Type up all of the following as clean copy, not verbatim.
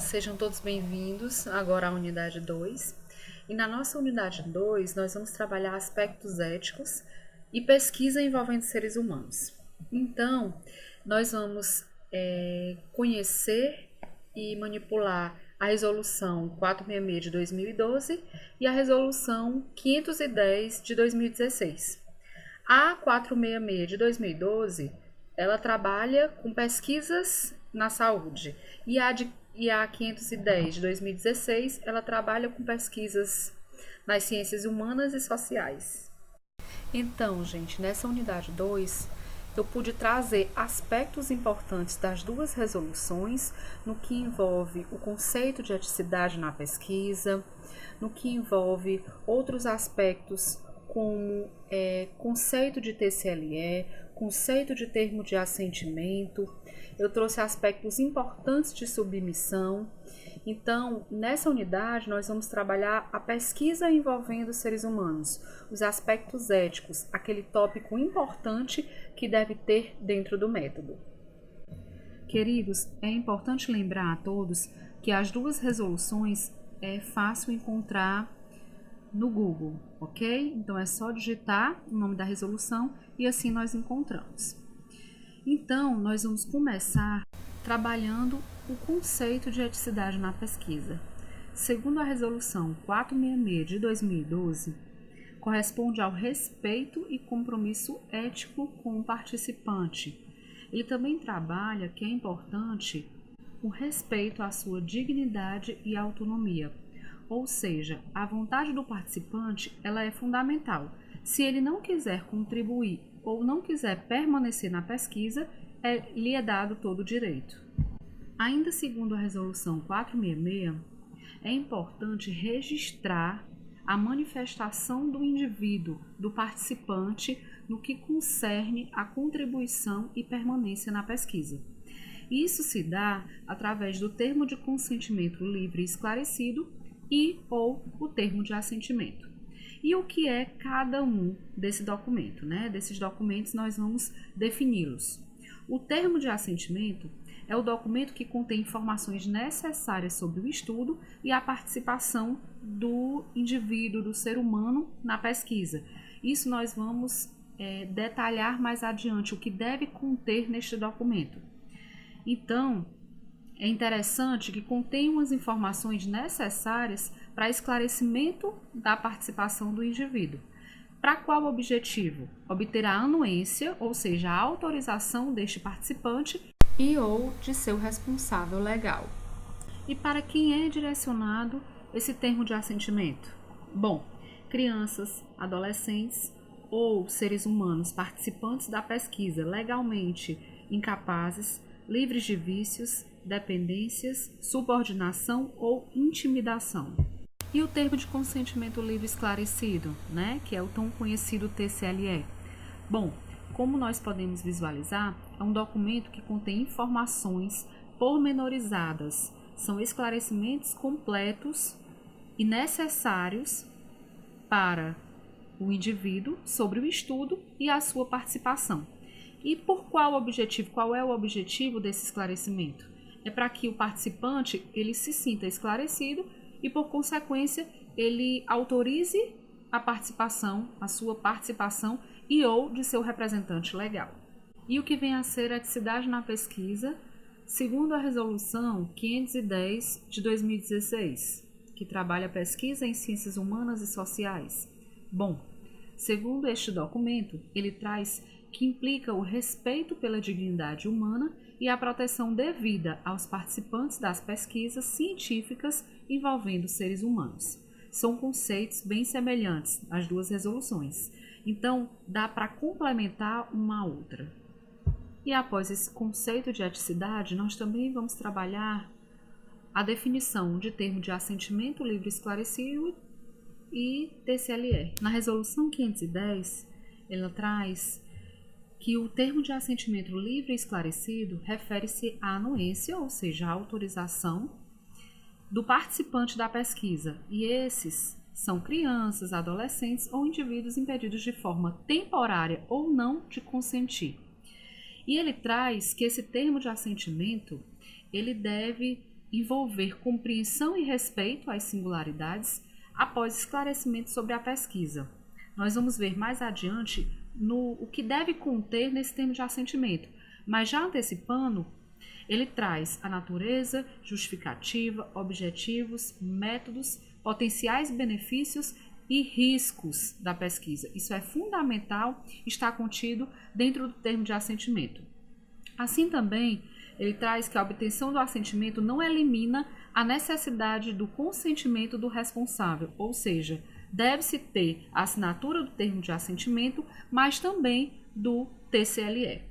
Sejam todos bem-vindos agora à unidade 2. E na nossa unidade 2, nós vamos trabalhar aspectos éticos e pesquisa envolvendo seres humanos. Então, nós vamos conhecer e manipular a Resolução 466 de 2012 e a Resolução 510 de 2016. A 466 de 2012, ela trabalha com pesquisas na saúde e a 510 de 2016, ela trabalha com pesquisas nas ciências humanas e sociais. Então, gente, nessa unidade 2, eu pude trazer aspectos importantes das duas resoluções no que envolve o conceito de eticidade na pesquisa, no que envolve outros aspectos como conceito de TCLE, conceito de termo de assentimento. Eu trouxe aspectos importantes de submissão. Então, nessa unidade, nós vamos trabalhar a pesquisa envolvendo seres humanos, os aspectos éticos, aquele tópico importante que deve ter dentro do método. Queridos, é importante lembrar a todos que as duas resoluções é fácil encontrar no Google, ok? Então é só digitar o nome da resolução e assim nós encontramos. Então, nós vamos começar trabalhando o conceito de eticidade na pesquisa. Segundo a resolução 466 de 2012, corresponde ao respeito e compromisso ético com o participante. Ele também trabalha que é importante o respeito à sua dignidade e autonomia. Ou seja, a vontade do participante ela é fundamental. Se ele não quiser contribuir ou não quiser permanecer na pesquisa, lhe é dado todo o direito. Ainda segundo a resolução 466, é importante registrar a manifestação do indivíduo, do participante, no que concerne a contribuição e permanência na pesquisa. Isso se dá através do termo de consentimento livre e esclarecido e ou o termo de assentimento. E o que é cada um desse documento, né? Desses documentos nós vamos defini-los. O termo de assentimento é o documento que contém informações necessárias sobre o estudo e a participação do indivíduo, do ser humano na pesquisa. Isso nós vamos detalhar mais adiante o que deve conter neste documento. Então, é interessante que contenha as informações necessárias para esclarecimento da participação do indivíduo. Para qual objetivo? Obter a anuência, ou seja, a autorização deste participante e ou de seu responsável legal. E para quem é direcionado esse termo de assentimento? Bom, crianças, adolescentes ou seres humanos participantes da pesquisa legalmente incapazes, livres de vícios, dependências, subordinação ou intimidação. E o termo de consentimento livre esclarecido, né, que é o tão conhecido TCLE. Bom, como nós podemos visualizar, é um documento que contém informações pormenorizadas, são esclarecimentos completos e necessários para o indivíduo sobre o estudo e a sua participação. E por qual objetivo? Qual é o objetivo desse esclarecimento? É para que o participante ele se sinta esclarecido e, por consequência, ele autorize a participação, a sua participação e ou de seu representante legal. E o que vem a ser a eticidade na pesquisa, segundo a resolução 510 de 2016, que trabalha a pesquisa em ciências humanas e sociais. Bom, segundo este documento, ele traz que implica o respeito pela dignidade humana e a proteção devida aos participantes das pesquisas científicas envolvendo seres humanos. São conceitos bem semelhantes às duas resoluções, então dá para complementar uma a outra. E após esse conceito de eticidade, nós também vamos trabalhar a definição de termo de assentimento livre esclarecido e TCLE. Na resolução 510, ela traz que o termo de assentimento livre e esclarecido refere-se à anuência, ou seja, à autorização do participante da pesquisa, e esses são crianças, adolescentes ou indivíduos impedidos de forma temporária ou não de consentir. E ele traz que esse termo de assentimento ele deve envolver compreensão e respeito às singularidades após esclarecimento sobre a pesquisa. Nós vamos ver mais adiante o que deve conter nesse termo de assentimento, mas já antecipando, ele traz a natureza, justificativa, objetivos, métodos, potenciais benefícios e riscos da pesquisa. Isso é fundamental, está contido dentro do termo de assentimento. Assim também, ele traz que a obtenção do assentimento não elimina a necessidade do consentimento do responsável, ou seja, deve-se ter a assinatura do termo de assentimento, mas também do TCLE.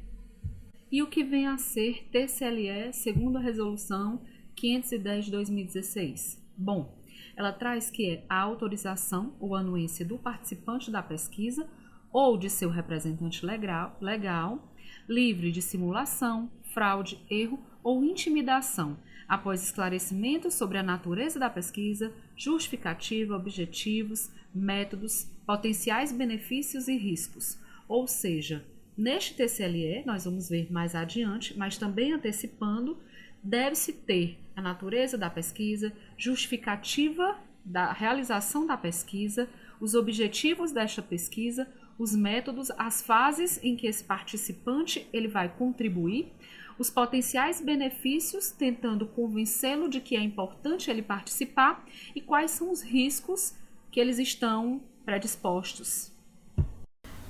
E o que vem a ser TCLE segundo a Resolução 510 de 2016? Bom, ela traz que é a autorização ou anuência do participante da pesquisa ou de seu representante legal livre de simulação, fraude, erro ou intimidação, após esclarecimento sobre a natureza da pesquisa, justificativa, objetivos, métodos, potenciais benefícios e riscos. Ou seja, neste TCLE, nós vamos ver mais adiante, mas também antecipando, deve-se ter a natureza da pesquisa, justificativa da realização da pesquisa, os objetivos desta pesquisa, os métodos, as fases em que esse participante ele vai contribuir, os potenciais benefícios, tentando convencê-lo de que é importante ele participar e quais são os riscos que eles estão predispostos.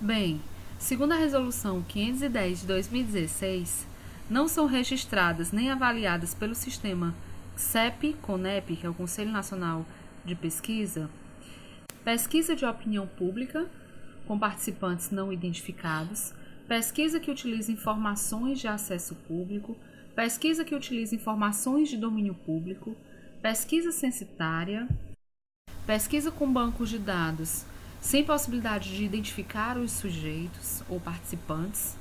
Bem, segundo a Resolução 510 de 2016, não são registradas nem avaliadas pelo sistema CEP-CONEP, que é o Conselho Nacional de Pesquisa, pesquisa de opinião pública com participantes não identificados, pesquisa que utiliza informações de acesso público, pesquisa que utiliza informações de domínio público, pesquisa censitária, pesquisa com bancos de dados sem possibilidade de identificar os sujeitos ou participantes,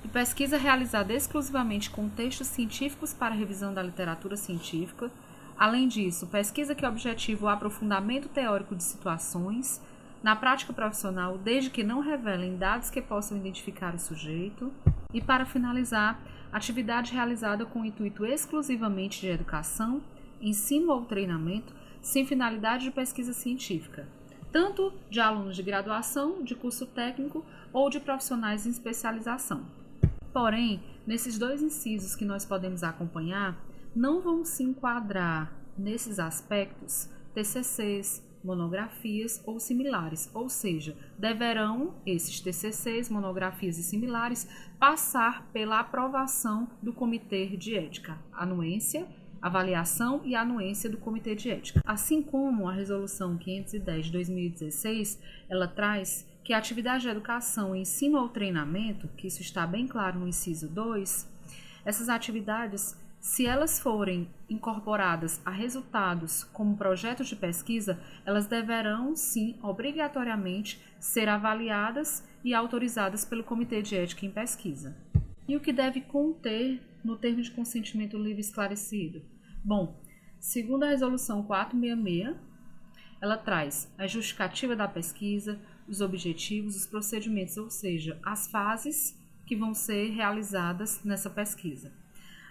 e pesquisa realizada exclusivamente com textos científicos para revisão da literatura científica. Além disso, pesquisa que objetiva o aprofundamento teórico de situações na prática profissional, desde que não revelem dados que possam identificar o sujeito. E, para finalizar, atividade realizada com o intuito exclusivamente de educação, ensino ou treinamento, sem finalidade de pesquisa científica, tanto de alunos de graduação, de curso técnico ou de profissionais em especialização. Porém, nesses dois incisos que nós podemos acompanhar, não vão se enquadrar nesses aspectos TCCs, monografias ou similares, ou seja, deverão esses TCCs, monografias e similares passar pela aprovação do Comitê de Ética, anuência, avaliação e anuência do Comitê de Ética. Assim como a Resolução 510 de 2016, ela traz que a atividade de educação, ensino ou treinamento, que isso está bem claro no inciso 2, essas atividades, se elas forem incorporadas a resultados como projetos de pesquisa, elas deverão, sim, obrigatoriamente, ser avaliadas e autorizadas pelo Comitê de Ética em Pesquisa. E o que deve conter no termo de consentimento livre esclarecido? Bom, segundo a Resolução 466, ela traz a justificativa da pesquisa, os objetivos, os procedimentos, ou seja, as fases que vão ser realizadas nessa pesquisa.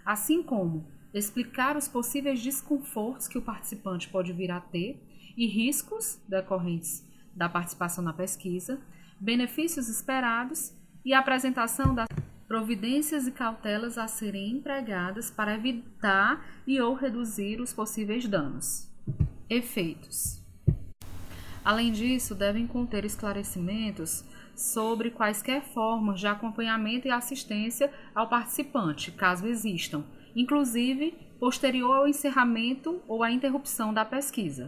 Assim como explicar os possíveis desconfortos que o participante pode vir a ter e riscos decorrentes da participação na pesquisa, benefícios esperados e a apresentação das providências e cautelas a serem empregadas para evitar e ou reduzir os possíveis danos. Efeitos. Além disso, devem conter esclarecimentos sobre quaisquer formas de acompanhamento e assistência ao participante, caso existam, inclusive posterior ao encerramento ou à interrupção da pesquisa.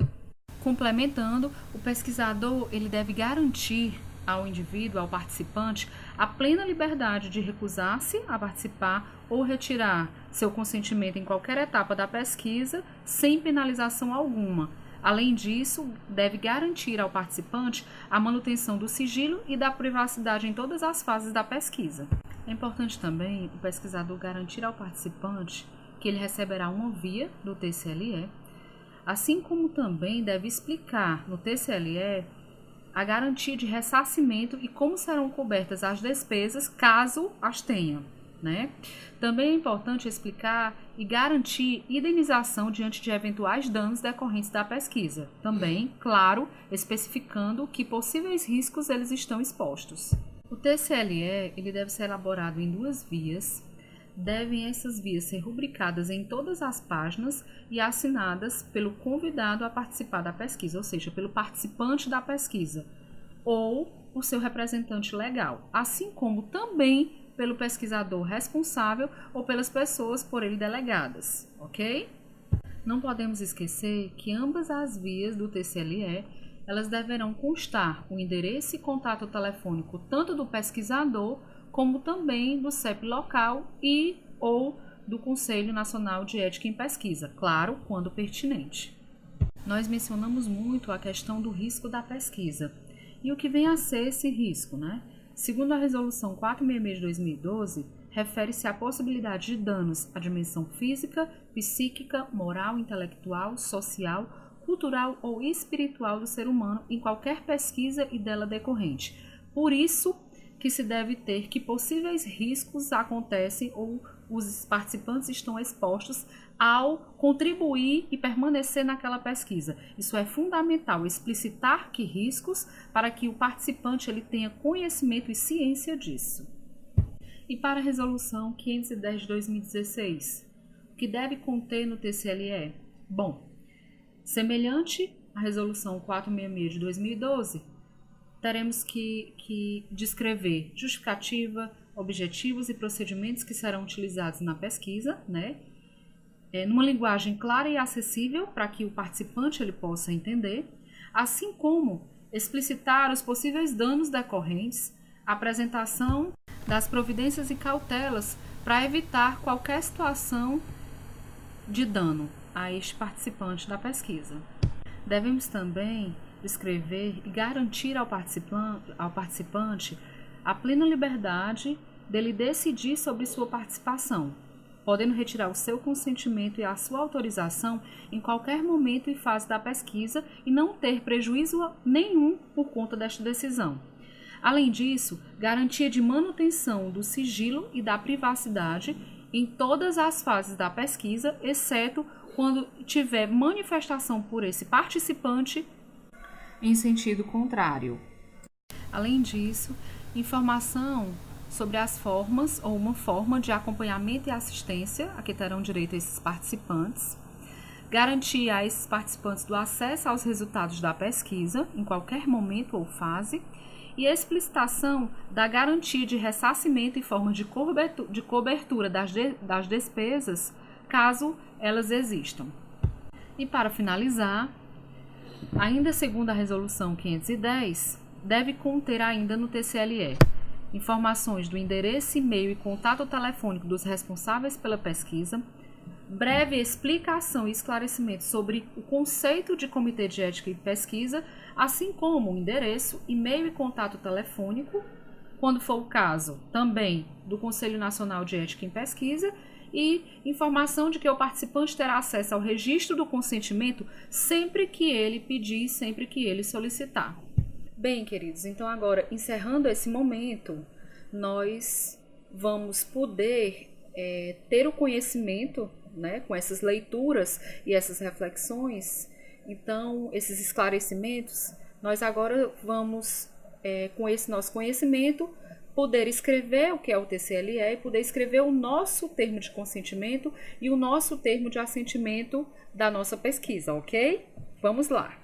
Complementando, o pesquisador ele deve garantir ao indivíduo, ao participante, a plena liberdade de recusar-se a participar ou retirar seu consentimento em qualquer etapa da pesquisa, sem penalização alguma. Além disso, deve garantir ao participante a manutenção do sigilo e da privacidade em todas as fases da pesquisa. É importante também o pesquisador garantir ao participante que ele receberá uma via do TCLE, assim como também deve explicar no TCLE a garantia de ressarcimento e como serão cobertas as despesas caso as tenha. né? Também é importante explicar e garantir indenização diante de eventuais danos decorrentes da pesquisa. Também, claro, especificando que possíveis riscos eles estão expostos. O TCLE ele deve ser elaborado em 2 vias. Devem essas vias ser rubricadas em todas as páginas e assinadas pelo convidado a participar da pesquisa, ou seja, pelo participante da pesquisa, ou por seu representante legal, assim como também pelo pesquisador responsável ou pelas pessoas por ele delegadas, ok? Não podemos esquecer que ambas as vias do TCLE, elas deverão constar o endereço e contato telefônico tanto do pesquisador como também do CEP local e ou do Conselho Nacional de Ética em Pesquisa, claro, quando pertinente. Nós mencionamos muito a questão do risco da pesquisa. E o que vem a ser esse risco, né? Segundo a Resolução 466 de 2012, refere-se à possibilidade de danos à dimensão física, psíquica, moral, intelectual, social, cultural ou espiritual do ser humano em qualquer pesquisa e dela decorrente. Por isso que se deve ter que possíveis riscos acontecem ou os participantes estão expostos ao contribuir e permanecer naquela pesquisa. Isso é fundamental, explicitar que riscos para que o participante ele tenha conhecimento e ciência disso. E para a Resolução 510 de 2016, o que deve conter no TCLE? Bom, semelhante à Resolução 466 de 2012, teremos que descrever justificativa, objetivos e procedimentos que serão utilizados na pesquisa, né? Numa linguagem clara e acessível para que o participante ele possa entender, assim como explicitar os possíveis danos decorrentes, apresentação das providências e cautelas para evitar qualquer situação de dano a este participante da pesquisa. Devemos também descrever e garantir ao participante a plena liberdade dele decidir sobre sua participação, podendo retirar o seu consentimento e a sua autorização em qualquer momento e fase da pesquisa e não ter prejuízo nenhum por conta desta decisão. Além disso, garantia de manutenção do sigilo e da privacidade em todas as fases da pesquisa, exceto quando tiver manifestação por esse participante em sentido contrário. Além disso, informação sobre as formas ou uma forma de acompanhamento e assistência a que terão direito esses participantes, garantir a esses participantes do acesso aos resultados da pesquisa em qualquer momento ou fase e explicitação da garantia de ressarcimento em forma de cobertura das despesas, caso elas existam. E para finalizar, ainda segundo a Resolução 510, deve conter ainda no TCLE informações do endereço, e-mail e contato telefônico dos responsáveis pela pesquisa, breve explicação e esclarecimento sobre o conceito de Comitê de Ética e Pesquisa, assim como o endereço, e-mail e contato telefônico, quando for o caso, também do Conselho Nacional de Ética em Pesquisa, e informação de que o participante terá acesso ao registro do consentimento sempre que ele pedir, sempre que ele solicitar. Bem, queridos, então agora, encerrando esse momento, nós vamos poder ter o conhecimento, né, com essas leituras e essas reflexões. Então, esses esclarecimentos, nós agora vamos, com esse nosso conhecimento, poder escrever o que é o TCLE e poder escrever o nosso termo de consentimento e o nosso termo de assentimento da nossa pesquisa, ok? Vamos lá!